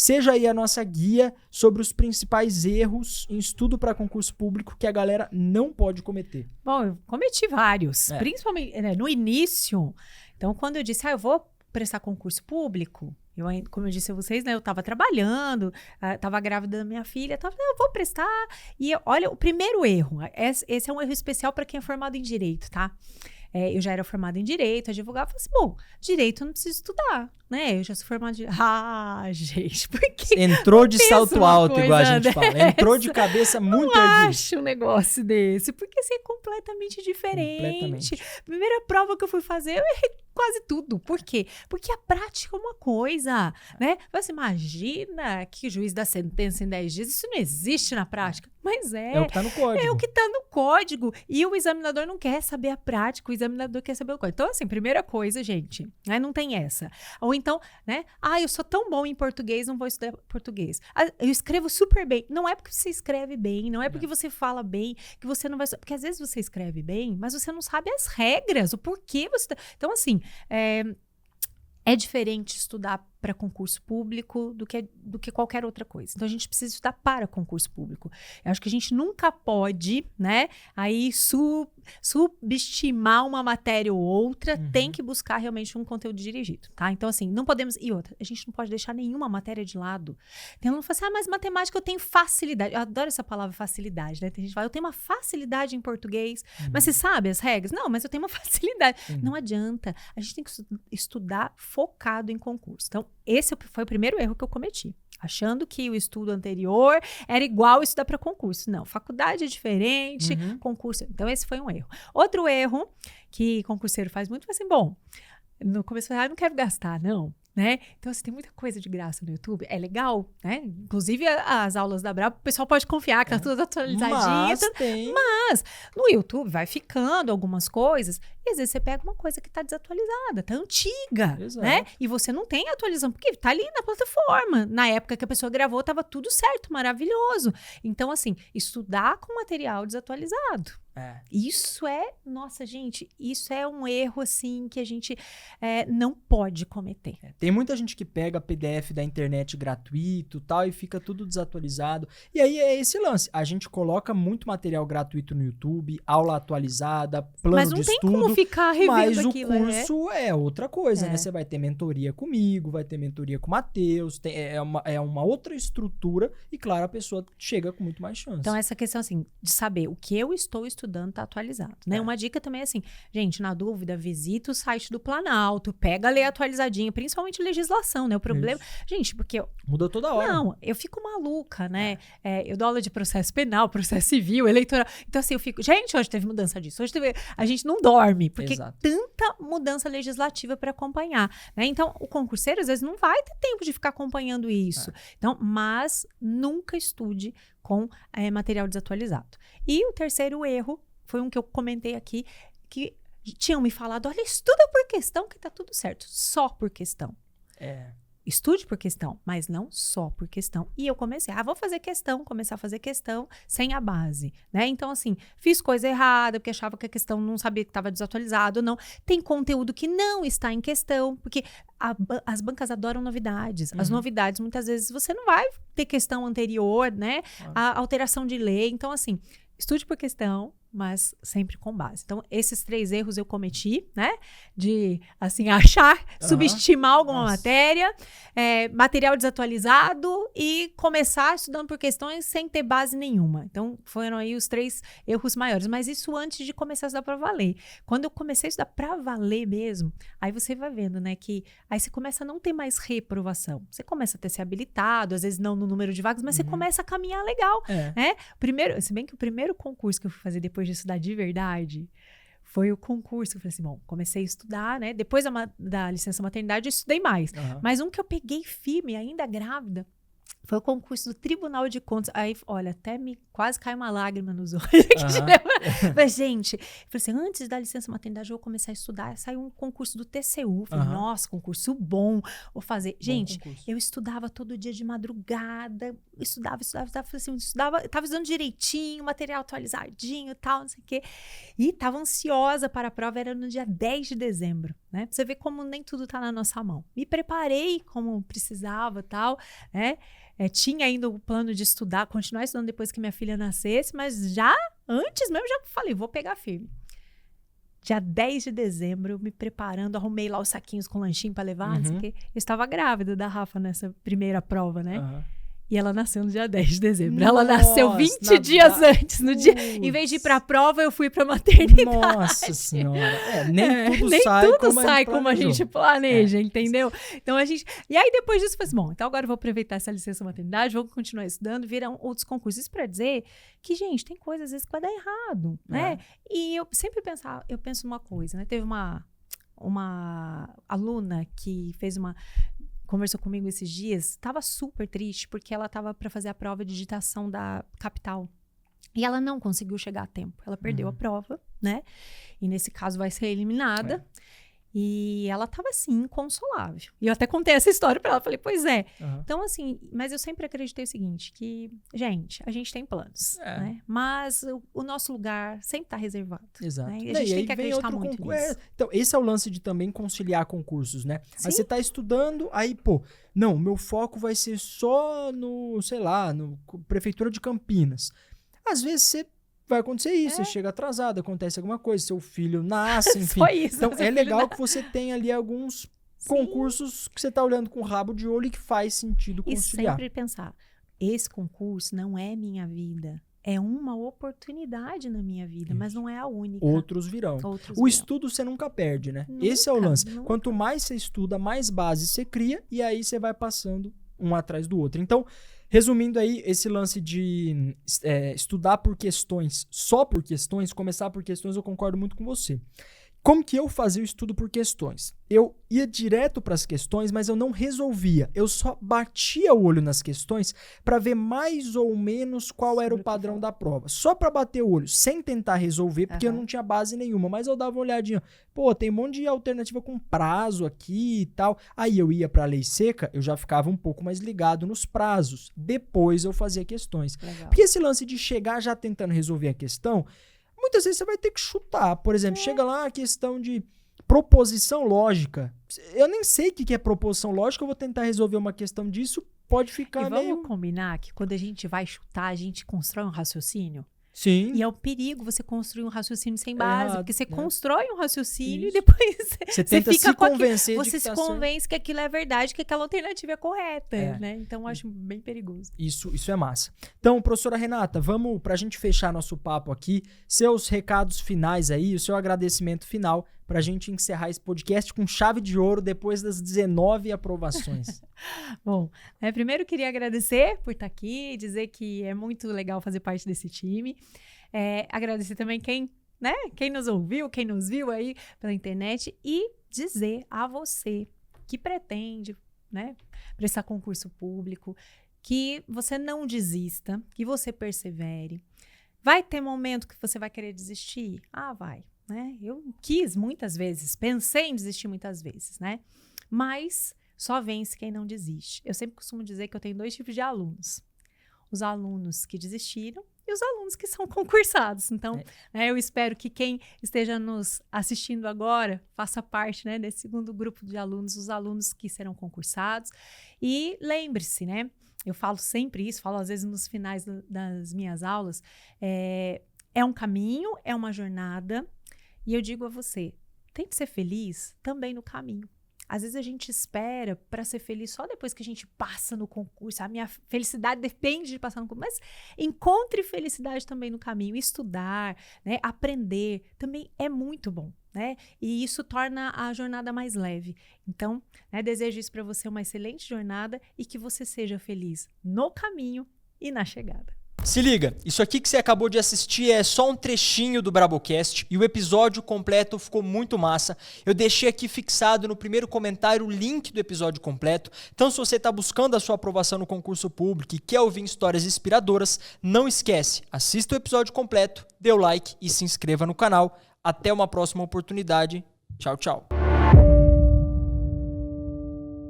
seja aí a nossa guia sobre os principais erros em estudo para concurso público que a galera não pode cometer. Bom, eu cometi vários, principalmente no início. Então, quando eu disse, eu vou prestar concurso público, como eu disse a vocês, né, eu estava trabalhando, estava grávida da minha filha, eu vou prestar. E olha, o primeiro erro, esse é um erro especial para quem é formado em direito, tá? Eu já era formada em direito, advogada, falei assim, bom, direito eu não preciso estudar, né? Eu já sou formada de... gente, por que... Entrou de salto alto, igual a gente fala. Entrou de cabeça muito erguida. Não acho um negócio desse, porque isso é completamente diferente. Primeira prova que eu fui fazer, eu errei quase tudo. Por quê? Porque a prática é uma coisa, né? Você imagina que o juiz dá sentença em 10 dias, isso não existe na prática. Mas é o que está no código. É o que está no código. E o examinador não quer saber a prática, o examinador quer saber o código. Então, assim, primeira coisa, gente, né? Não tem essa. Ou então, né? Eu sou tão bom em português, não vou estudar português. Eu escrevo super bem. Não é porque você escreve bem, não é porque você fala bem, que você não vai... Porque às vezes você escreve bem, mas você não sabe as regras, o porquê você... Então, assim, é diferente estudar para concurso público do que qualquer outra coisa. Então, a gente precisa estudar para concurso público. Eu acho que a gente nunca pode, né, aí subestimar uma matéria ou outra, tem que buscar realmente um conteúdo dirigido, tá? Então, assim, não podemos... E outra, a gente não pode deixar nenhuma matéria de lado. Tem aluno que fala assim, mas matemática eu tenho facilidade. Eu adoro essa palavra facilidade, né? Tem gente que fala, eu tenho uma facilidade em português, mas você sabe as regras? Não, mas eu tenho uma facilidade. Não adianta. A gente tem que estudar focado em concurso. Então, esse foi o primeiro erro que eu cometi. Achando que o estudo anterior era igual estudar para concurso. Não, faculdade é diferente, concurso... Então, esse foi um erro. Outro erro que concurseiro faz muito foi assim, bom, no começo eu não quero gastar, não. Né? Então, assim, tem muita coisa de graça no YouTube. É legal, né? Inclusive, as aulas da Brabo, o pessoal pode confiar que tá tudo atualizadinho. Mas no YouTube vai ficando algumas coisas e às vezes você pega uma coisa que tá desatualizada, tá antiga, né? E você não tem atualização, porque tá ali na plataforma. Na época que a pessoa gravou, tava tudo certo, maravilhoso. Então, assim, estudar com material desatualizado. Isso nossa, gente, isso é um erro, assim, que a gente não pode cometer. Tem muita gente que pega PDF da internet gratuito e tal, e fica tudo desatualizado. E aí é esse lance, a gente coloca muito material gratuito no YouTube, aula atualizada, plano de estudo. Mas não tem como ficar revendo aquilo, mas o curso é outra coisa, né? Você vai ter mentoria comigo, vai ter mentoria com o Matheus, é uma outra estrutura e, claro, a pessoa chega com muito mais chance. Então, essa questão, assim, de saber o que eu estou estudando tá atualizado, né? Uma dica também é assim, gente, na dúvida, visita o site do Planalto, pega a lei atualizadinha, principalmente legislação, né? O problema... Gente, porque... Muda toda hora. Não, eu fico maluca, né? Eu dou aula de processo penal, processo civil, eleitoral. Então, assim, eu fico... Gente, hoje teve mudança disso. Hoje teve... A gente não dorme, porque tanta mudança legislativa para acompanhar, né? Então, o concurseiro, às vezes, não vai ter tempo de ficar acompanhando isso. Então, mas nunca estude com material desatualizado. E o terceiro erro foi um que eu comentei aqui, que tinham me falado, olha, estuda por questão que tá tudo certo. Só por questão. Estude por questão, mas não só por questão. E eu comecei, vou fazer questão, começar a fazer questão sem a base, né? Então, assim, fiz coisa errada, porque achava que a questão não sabia que estava desatualizado, não. Tem conteúdo que não está em questão, porque as bancas adoram novidades. As novidades, muitas vezes, você não vai ter questão anterior, né? A alteração de lei. Então, assim, estude por questão, mas sempre com base. Então, esses 3 erros eu cometi, né? De, assim, achar, subestimar alguma matéria, material desatualizado e começar estudando por questões sem ter base nenhuma. Então, foram aí os 3 erros maiores. Mas isso antes de começar a estudar para valer. Quando eu comecei a estudar para valer mesmo, aí você vai vendo, né? Que aí você começa a não ter mais reprovação. Você começa a ter se habilitado, às vezes não no número de vagas, mas você começa a caminhar legal, né? Se bem que o primeiro concurso que eu fui fazer depois de estudar de verdade, foi o concurso. Eu falei assim, bom, comecei a estudar, né? Depois da licença maternidade, eu estudei mais. Mas um que eu peguei firme, ainda grávida, Foi o concurso do Tribunal de Contas. Aí, olha, quase cai uma lágrima nos olhos. Uhum. Mas, gente, eu falei assim, antes da licença maternidade, eu vou começar a estudar. Saiu um concurso do TCU. Falei, nossa, concurso bom. Vou fazer. Gente, eu estudava todo dia de madrugada. Estudava. Falei assim, tava estudando direitinho, material atualizadinho e tal, não sei o quê. E tava ansiosa para a prova, era no dia 10 de dezembro, né? Pra você ver como nem tudo tá na nossa mão. Me preparei como precisava e tal, né? Tinha ainda o plano de estudar, continuar estudando depois que minha filha nascesse, mas já antes mesmo já falei, vou pegar firme. Dia 10 de dezembro, me preparando, arrumei lá os saquinhos com lanchinho para levar, não sei o quê. Eu estava grávida da Rafa nessa primeira prova, né? E ela nasceu no dia 10 de dezembro. Nossa, ela nasceu 20 dias antes. No dia, em vez de ir pra prova, eu fui pra maternidade. Nossa senhora. Nem tudo sai como a gente planeja, entendeu? Então a gente... E aí depois disso, eu falei assim, bom, então agora eu vou aproveitar essa licença maternidade, vou continuar estudando, viram outros concursos. Isso pra dizer que, gente, tem coisas às vezes que vai dar errado, né? E eu sempre penso numa coisa, né? Teve uma aluna que conversou comigo esses dias, estava super triste porque ela estava para fazer a prova de digitação da capital. E ela não conseguiu chegar a tempo. Ela perdeu a prova, né? E nesse caso vai ser eliminada. E ela estava assim, inconsolável. E eu até contei essa história para ela. Falei, pois é. Então, assim, mas eu sempre acreditei o seguinte, que, gente, a gente tem planos, né? Mas o nosso lugar sempre está reservado. Exato. Né? E a gente tem que acreditar muito nisso. Então, esse é o lance de também conciliar concursos, né? Sim. Aí você está estudando, aí, não, meu foco vai ser só no, sei lá, no Prefeitura de Campinas. Às vezes você vai acontecer isso, você chega atrasado, acontece alguma coisa, seu filho nasce, enfim. Só isso, então é legal que você tenha ali alguns concursos que você tá olhando com o rabo de olho e que faz sentido conciliar. E sempre pensar, esse concurso não é minha vida, é uma oportunidade na minha vida, mas não é a única. Outros virão. O estudo você nunca perde, né? Esse é o lance. Quanto mais você estuda, mais base você cria e aí você vai passando um atrás do outro. Então, resumindo aí, esse lance de estudar por questões, só por questões, começar por questões, eu concordo muito com você. Como que eu fazia o estudo por questões? Eu ia direto para as questões, mas eu não resolvia. Eu só batia o olho nas questões para ver mais ou menos qual era o padrão da prova. Só para bater o olho, sem tentar resolver, porque eu não tinha base nenhuma. Mas eu dava uma olhadinha. Tem um monte de alternativa com prazo aqui e tal. Aí eu ia para a lei seca, eu já ficava um pouco mais ligado nos prazos. Depois eu fazia questões. Legal. Porque esse lance de chegar já tentando resolver a questão... Muitas vezes você vai ter que chutar. Por exemplo, chega lá a questão de proposição lógica. Eu nem sei o que é proposição lógica, eu vou tentar resolver uma questão disso, pode ficar meio... vamos combinar que quando a gente vai chutar, a gente constrói um raciocínio? Sim. E é o perigo você construir um raciocínio sem base, porque você constrói um raciocínio Isso. e depois você tenta fica se convencer você se convence que aquilo é verdade, que aquela alternativa é correta, né? Então eu acho bem perigoso. Isso é massa. Então, professora Renata, vamos, pra gente fechar nosso papo aqui, seus recados finais aí, o seu agradecimento final pra gente encerrar esse podcast com chave de ouro depois das 19 aprovações. Bom, primeiro queria agradecer por estar aqui, dizer que é muito legal fazer parte desse time. Agradecer também quem nos ouviu, quem nos viu aí pela internet e dizer a você que pretende, né, prestar concurso público, que você não desista, que você persevere. Vai ter momento que você vai querer desistir? Vai. Né? Eu quis muitas vezes, pensei em desistir muitas vezes, né? Mas só vence quem não desiste. Eu sempre costumo dizer que eu tenho 2 tipos de alunos. Os alunos que desistiram e os alunos que são concursados. Então, eu espero que quem esteja nos assistindo agora faça parte, né, desse segundo grupo de alunos, os alunos que serão concursados. E lembre-se, né? Eu falo sempre isso, falo às vezes nos finais das minhas aulas, é um caminho, é uma jornada. E eu digo a você, tente ser feliz também no caminho. Às vezes a gente espera para ser feliz só depois que a gente passa no concurso. A minha felicidade depende de passar no concurso. Mas encontre felicidade também no caminho. Estudar, né, aprender também é muito bom, né? E isso torna a jornada mais leve. Então, né, desejo isso para você, uma excelente jornada e que você seja feliz no caminho e na chegada. Se liga, isso aqui que você acabou de assistir é só um trechinho do Brabocast e o episódio completo ficou muito massa. Eu deixei aqui fixado no primeiro comentário o link do episódio completo. Então, se você está buscando a sua aprovação no concurso público e quer ouvir histórias inspiradoras, não esquece, assista o episódio completo, dê o like e se inscreva no canal. Até uma próxima oportunidade. Tchau, tchau.